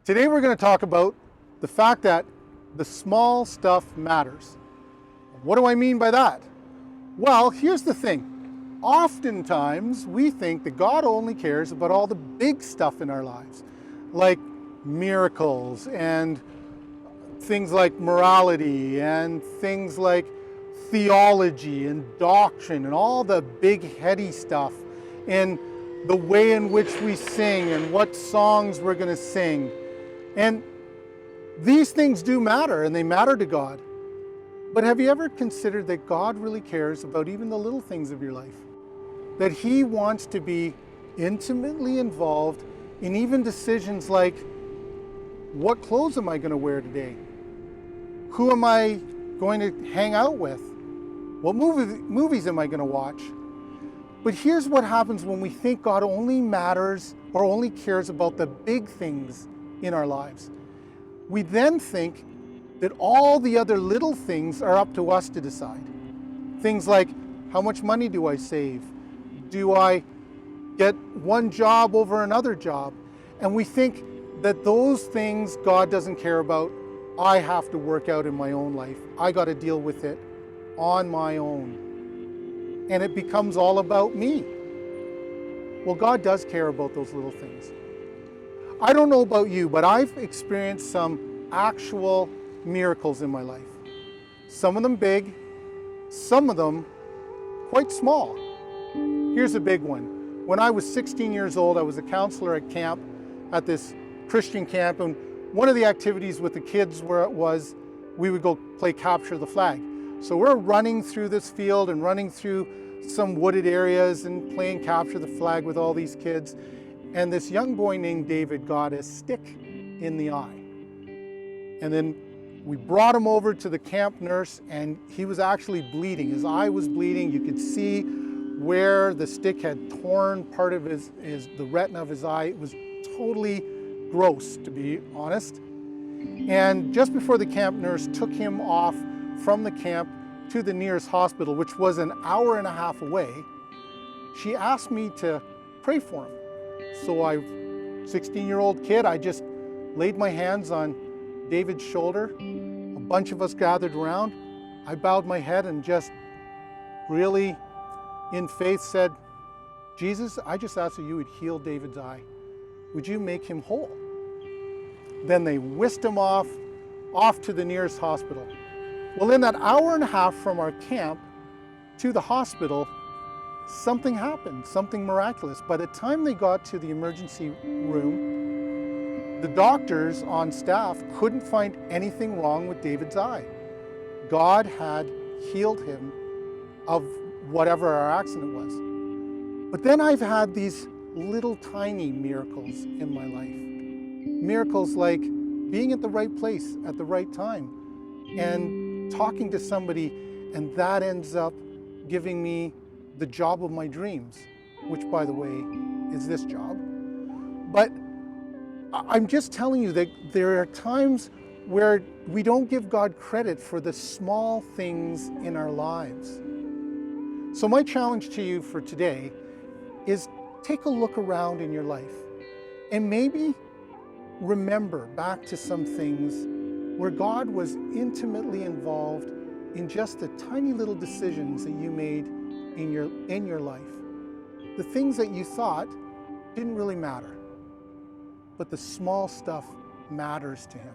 Today we're going to talk about the fact that the small stuff matters. What do I mean by that? Well, here's the thing. Oftentimes we think that God only cares about all the big stuff in our lives, like miracles and things like morality and things like theology and doctrine and all the big heady stuff, and the way in which we sing and what songs we're going to sing. And these things do matter, and they matter to God. But have you ever considered that God really cares about even the little things of your life? That He wants to be intimately involved in even decisions like, what clothes am I going to wear today? Who am I going to hang out with? What movies am I going to watch? But here's what happens when we think God only matters or only cares about the big things in our lives. We then think that all the other little things are up to us to decide. Things like, how much money do I save? Do I get one job over another job? And we think that those things God doesn't care about. I have to work out in my own life. I got to deal with it on my own. And it becomes all about me. Well, God does care about those little things. I don't know about you, but I've experienced some actual miracles in my life. Some of them big, some of them quite small. Here's a big one. When I was 16 years old, I was a counselor at camp, at this Christian camp, and one of the activities with the kids was we would go play capture the flag. So we're running through this field and running through some wooded areas and playing capture the flag with all these kids. And this young boy named David got a stick in the eye. And then we brought him over to the camp nurse, and he was actually bleeding. His eye was bleeding. You could see where the stick had torn part of the retina of his eye. It was totally gross, to be honest. And just before the camp nurse took him off from the camp to the nearest hospital, which was an hour and a half away, she asked me to pray for him. So I, 16-year-old kid, I just laid my hands on David's shoulder. A bunch of us gathered around. I bowed my head and just really in faith said, Jesus, I just ask that you would heal David's eye. Would you make him whole? Then they whisked him off to the nearest hospital. Well, in that hour and a half from our camp to the hospital, something happened, something miraculous. By the time they got to the emergency room, the doctors on staff couldn't find anything wrong with David's eye. God had healed him of whatever our accident was. But then I've had these little tiny miracles in my life. Miracles like being at the right place at the right time and talking to somebody, and that ends up giving me the job of my dreams, which, by the way, is this job. But I'm just telling you that there are times where we don't give God credit for the small things in our lives. So my challenge to you for today is take a look around in your life and maybe remember back to some things where God was intimately involved in just the tiny little decisions that you made in your life. The things that you thought didn't really matter, but the small stuff matters to Him.